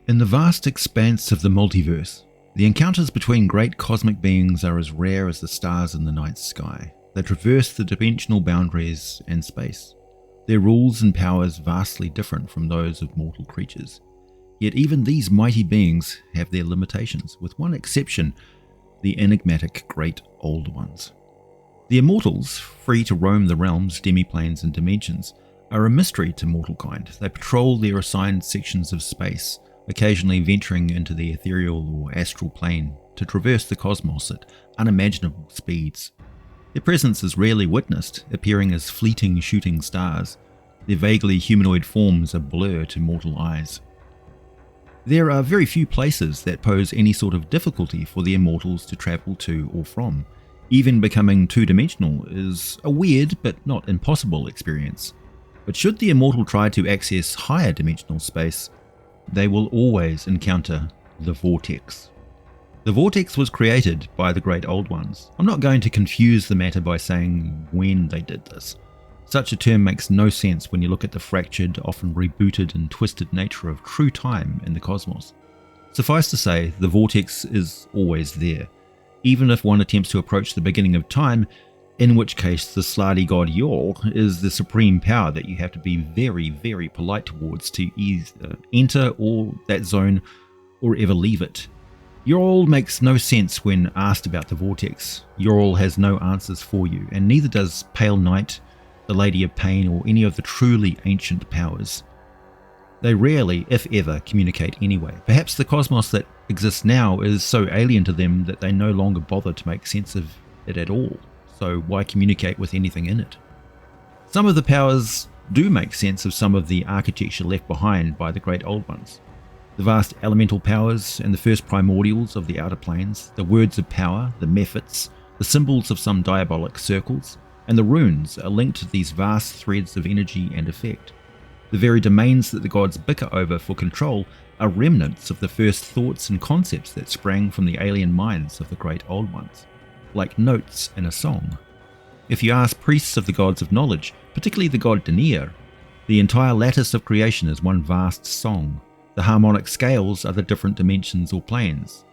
In the vast expanse of the multiverse, the encounters between great cosmic beings are as rare as the stars in the night sky. They traverse the dimensional boundaries and space. Their rules and powers vastly different from those of mortal creatures. Yet even these mighty beings have their limitations, with one exception, the enigmatic Great Old Ones. The immortals, free to roam the realms, demiplanes and dimensions, are a mystery to mortal kind. They patrol their assigned sections of space, occasionally venturing into the ethereal or astral plane to traverse the cosmos at unimaginable speeds. Their presence is rarely witnessed, appearing as fleeting shooting stars. Their vaguely humanoid forms are blur to mortal eyes. There are very few places that pose any sort of difficulty for the immortals to travel to or from. Even becoming two-dimensional is a weird but not impossible experience. But should the immortal try to access higher dimensional space, they will always encounter the vortex. The vortex was created by the Great Old Ones. I'm not going to confuse the matter by saying when they did this. Such a term makes no sense when you look at the fractured, often rebooted and twisted nature of true time in the cosmos. Suffice to say, the vortex is always there, even if one attempts to approach the beginning of time, in which case the Slardy god Yor is the supreme power that you have to be very, very polite towards to either enter or that zone or ever leave it. Yorl makes no sense when asked about the vortex. Yorl has no answers for you, and neither does Pale Knight, the Lady of Pain, or any of the truly ancient powers. They rarely, if ever, communicate anyway. Perhaps the cosmos that exists now is so alien to them that they no longer bother to make sense of it at all, so why communicate with anything in it? Some of the powers do make sense of some of the architecture left behind by the Great Old Ones. The vast elemental powers and the first primordials of the outer planes, the words of power, the mephits, the symbols of some diabolic circles, and the runes are linked to these vast threads of energy and effect. The very domains that the gods bicker over for control are remnants of the first thoughts and concepts that sprang from the alien minds of the Great Old Ones, like notes in a song. If you ask priests of the gods of knowledge, particularly the god Denier, the entire lattice of creation is one vast song. The harmonic scales are the different dimensions or planes,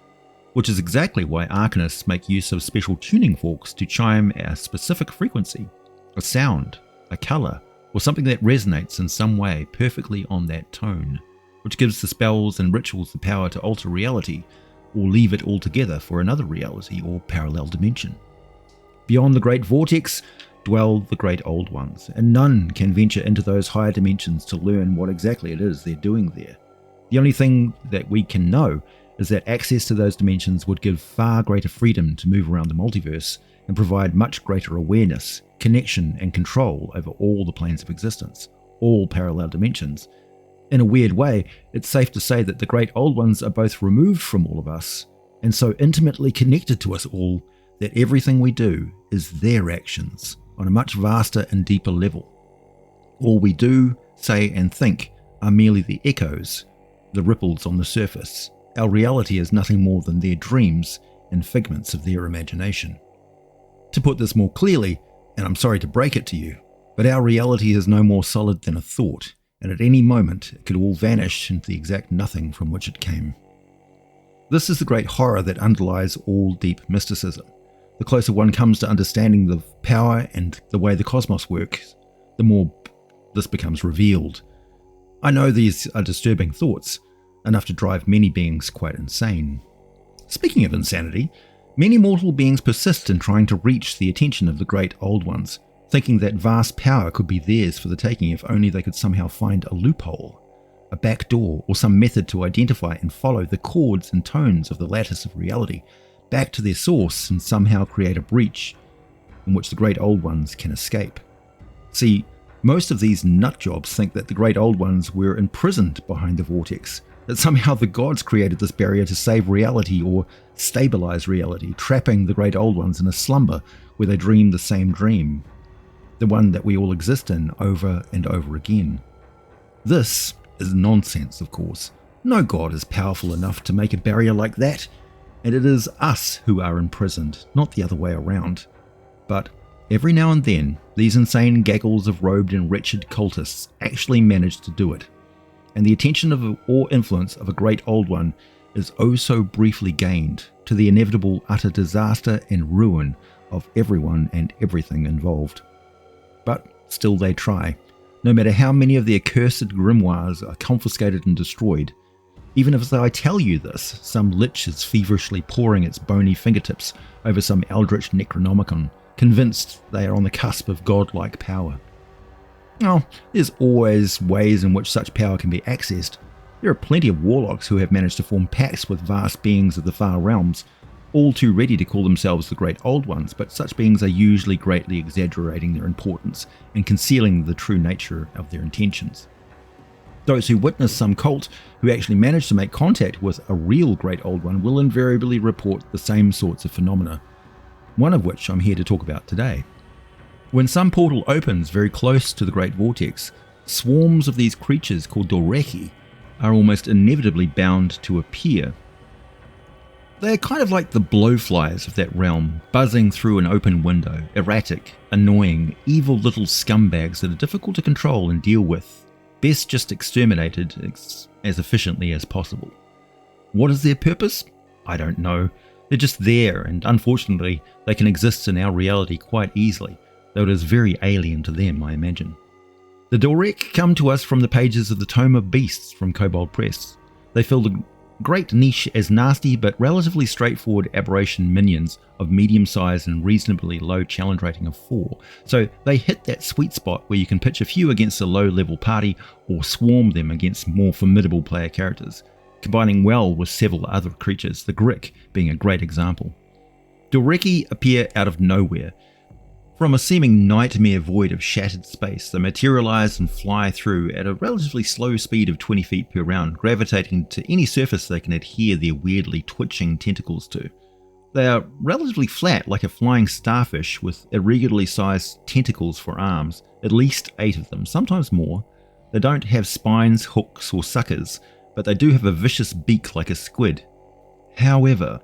which is exactly why arcanists make use of special tuning forks to chime a specific frequency, a sound, a colour, or something that resonates in some way perfectly on that tone, which gives the spells and rituals the power to alter reality or leave it altogether for another reality or parallel dimension. Beyond the Great Vortex dwell the Great Old Ones, and none can venture into those higher dimensions to learn what exactly it is they're doing there. The only thing that we can know is that access to those dimensions would give far greater freedom to move around the multiverse and provide much greater awareness, connection, and control over all the planes of existence, all parallel dimensions. In a weird way, it's safe to say that the Great Old Ones are both removed from all of us and so intimately connected to us all that everything we do is their actions on a much vaster and deeper level. All we do, say, and think are merely the echoes, the ripples on the surface. Our reality is nothing more than their dreams and figments of their imagination. To put this more clearly, and I'm sorry to break it to you, but our reality is no more solid than a thought, and at any moment it could all vanish into the exact nothing from which it came. This is the great horror that underlies all deep mysticism. The closer one comes to understanding the power and the way the cosmos works, the more this becomes revealed. I know these are disturbing thoughts, enough to drive many beings quite insane. Speaking of insanity, many mortal beings persist in trying to reach the attention of the Great Old Ones, thinking that vast power could be theirs for the taking if only they could somehow find a loophole, a back door, or some method to identify and follow the chords and tones of the lattice of reality back to their source and somehow create a breach in which the Great Old Ones can escape. See, most of these nutjobs think that the Great Old Ones were imprisoned behind the vortex, that somehow the gods created this barrier to save reality or stabilize reality, trapping the Great Old Ones in a slumber where they dream the same dream, the one that we all exist in over and over again. This is nonsense, of course. No god is powerful enough to make a barrier like that, and it is us who are imprisoned, not the other way around. But every now and then, these insane gaggles of robed and wretched cultists actually manage to do it. and the attention of or influence of a great old one is oh so briefly gained, to the inevitable utter disaster and ruin of everyone and everything involved. But still they try, no matter how many of the accursed grimoires are confiscated and destroyed. Even if I tell you this, some lich is feverishly poring its bony fingertips over some eldritch Necronomicon, convinced they are on the cusp of godlike power. Oh, there's always ways in which such power can be accessed. There are plenty of warlocks who have managed to form pacts with vast beings of the far realms, all too ready to call themselves the Great Old Ones, but such beings are usually greatly exaggerating their importance and concealing the true nature of their intentions. Those who witness some cult who actually manage to make contact with a real Great Old One will invariably report the same sorts of phenomena, one of which I'm here to talk about today. When some portal opens very close to the Great Vortex, swarms of these creatures called Dorreq are almost inevitably bound to appear. They're kind of like the blowflies of that realm, buzzing through an open window, erratic, annoying, evil little scumbags that are difficult to control and deal with, best just exterminated as efficiently as possible. What is their purpose? I don't know. They're just there, and unfortunately they can exist in our reality quite easily, though it is very alien to them, I imagine. The Dorreq come to us from the pages of the Tome of Beasts from Kobold Press. They fill the great niche as nasty but relatively straightforward aberration minions of medium size and reasonably low challenge rating of 4, so they hit that sweet spot where you can pitch a few against a low level party or swarm them against more formidable player characters, combining well with several other creatures, the Grick being a great example. Dorreq appear out of nowhere. From a seeming nightmare void of shattered space, they materialize and fly through at a relatively slow speed of 20 feet per round, gravitating to any surface they can adhere their weirdly twitching tentacles to. They are relatively flat, like a flying starfish, with irregularly sized tentacles for arms, at least 8 of them, sometimes more. They don't have spines, hooks, or suckers, but they do have a vicious beak like a squid. However,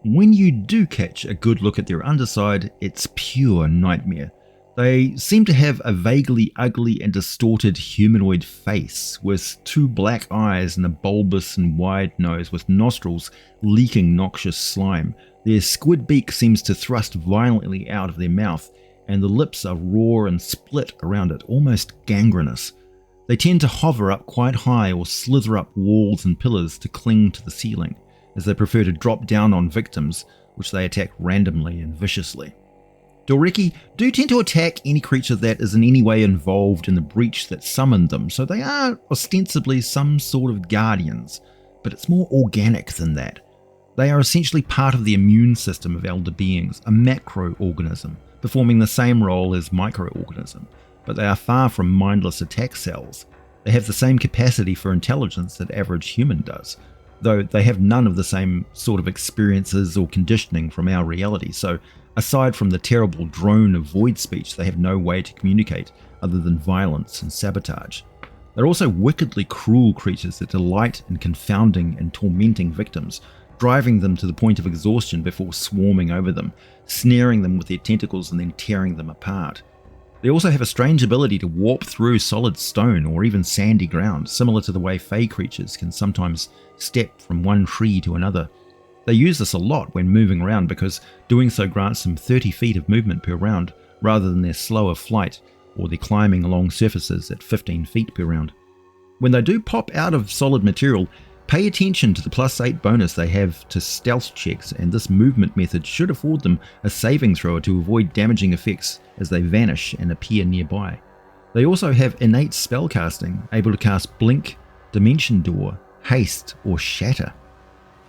when you do catch a good look at their underside, it's pure nightmare. They seem to have a vaguely ugly and distorted humanoid face, with 2 black eyes and a bulbous and wide nose with nostrils leaking noxious slime. Their squid beak seems to thrust violently out of their mouth, and the lips are raw and split around it, almost gangrenous. They tend to hover up quite high or slither up walls and pillars to cling to the ceiling, as they prefer to drop down on victims, which they attack randomly and viciously. Dorreq do tend to attack any creature that is in any way involved in the breach that summoned them, so they are ostensibly some sort of guardians, but it's more organic than that. They are essentially part of the immune system of elder beings, a macroorganism, performing the same role as microorganism, but they are far from mindless attack cells. They have the same capacity for intelligence that average human does, though they have none of the same sort of experiences or conditioning from our reality, so aside from the terrible drone of void speech, they have no way to communicate other than violence and sabotage. They're also wickedly cruel creatures that delight in confounding and tormenting victims, driving them to the point of exhaustion before swarming over them, snaring them with their tentacles and then tearing them apart. They also have a strange ability to warp through solid stone or even sandy ground, similar to the way fey creatures can sometimes step from one tree to another. They use this a lot when moving around because doing so grants them 30 feet of movement per round, rather than their slower flight or their climbing along surfaces at 15 feet per round. When they do pop out of solid material, pay attention to the +8 bonus they have to stealth checks, and this movement method should afford them a saving throw to avoid damaging effects as they vanish and appear nearby. They also have innate spellcasting, able to cast Blink, Dimension Door, Haste, or Shatter.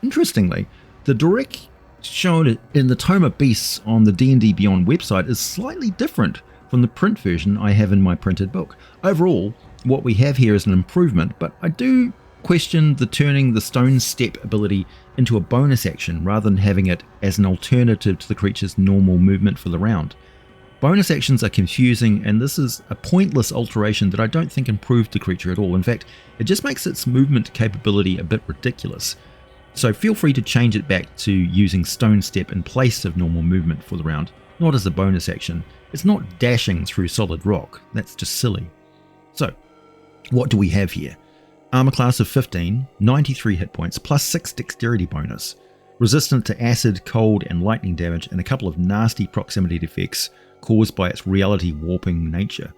Interestingly, the Dorreq shown in the Tome of Beasts on the D&D Beyond website is slightly different from the print version I have in my printed book. Overall, what we have here is an improvement, but I do question the turning the stone step ability into a bonus action rather than having it as an alternative to the creature's normal movement for the round. Bonus actions are confusing, and this is a pointless alteration that I don't think improved the creature at all. In fact, it just makes its movement capability a bit ridiculous. So feel free to change it back to using stone step in place of normal movement for the round, not as a bonus action. It's not dashing through solid rock, that's just silly. So, what do we have here? Armor class of 15, 93 hit points, plus 6 dexterity bonus. Resistant to acid, cold, and lightning damage, and a couple of nasty proximity effects caused by its reality warping nature.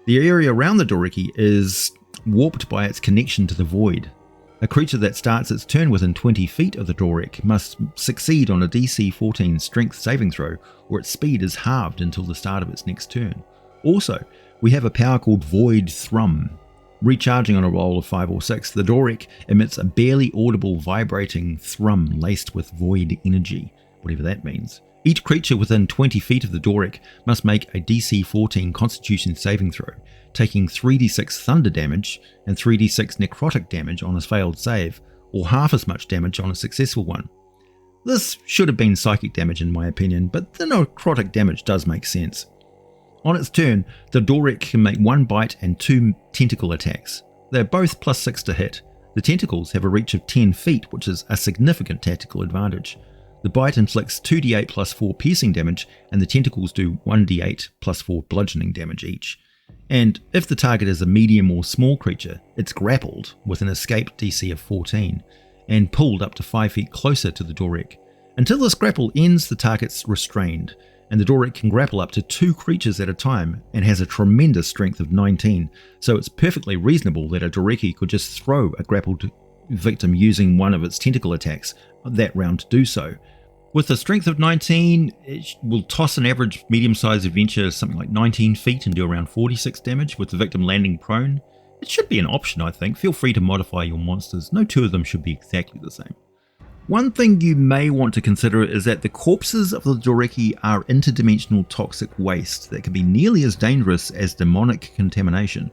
The area around the Dorreq is warped by its connection to the void. A creature that starts its turn within 20 feet of the Dorreq must succeed on a DC 14 strength saving throw, or its speed is halved until the start of its next turn. Also, we have a power called Void Thrum. Recharging on a roll of 5 or 6, the Dorreq emits a barely audible vibrating thrum laced with void energy, whatever that means. Each creature within 20 feet of the Dorreq must make a DC 14 Constitution saving throw, taking 3d6 thunder damage and 3d6 necrotic damage on a failed save, or half as much damage on a successful one. This should have been psychic damage in my opinion, but the necrotic damage does make sense. On its turn, the Dorreq can make 1 bite and 2 tentacle attacks. They're both plus 6 to hit. The tentacles have a reach of 10 feet, which is a significant tactical advantage. The bite inflicts 2d8 plus 4 piercing damage, and the tentacles do 1d8 plus 4 bludgeoning damage each. And if the target is a medium or small creature, it's grappled with an escape DC of 14, and pulled up to 5 feet closer to the Dorreq. Until this grapple ends, the target's restrained, and the Dorreq can grapple up to 2 creatures at a time and has a tremendous strength of 19, so it's perfectly reasonable that a Dorreq could just throw a grappled victim using one of its tentacle attacks that round to do so. With a strength of 19, it will toss an average medium-sized adventure something like 19 feet and do around 46 damage with the victim landing prone. It should be an option, I think. Feel free to modify your monsters. No two of them should be exactly the same. One thing you may want to consider is that the corpses of the Dorreq are interdimensional toxic waste that can be nearly as dangerous as demonic contamination.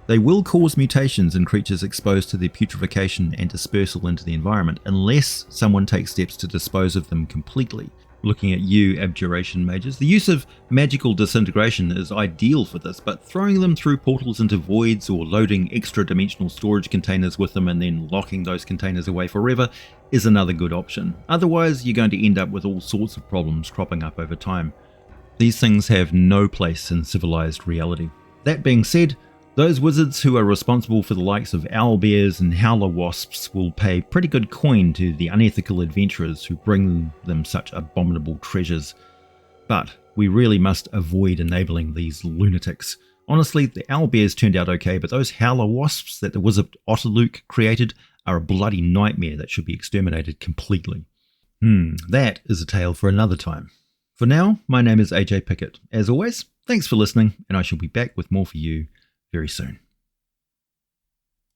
They will cause mutations in creatures exposed to their putrefaction and dispersal into the environment, unless someone takes steps to dispose of them completely. Looking at you, abjuration mages, the use of magical disintegration is ideal for this, but throwing them through portals into voids or loading extra dimensional storage containers with them and then locking those containers away forever is another good option. Otherwise, you're going to end up with all sorts of problems cropping up over time. These things have no place in civilized reality. That being said, those wizards who are responsible for the likes of owlbears and howler wasps will pay pretty good coin to the unethical adventurers who bring them such abominable treasures. But we really must avoid enabling these lunatics. Honestly, the owlbears turned out okay, but those howler wasps that the wizard Otterluke created are a bloody nightmare that should be exterminated completely. That is a tale for another time. For now, my name is AJ Pickett. As always, thanks for listening, and I shall be back with more for you very soon.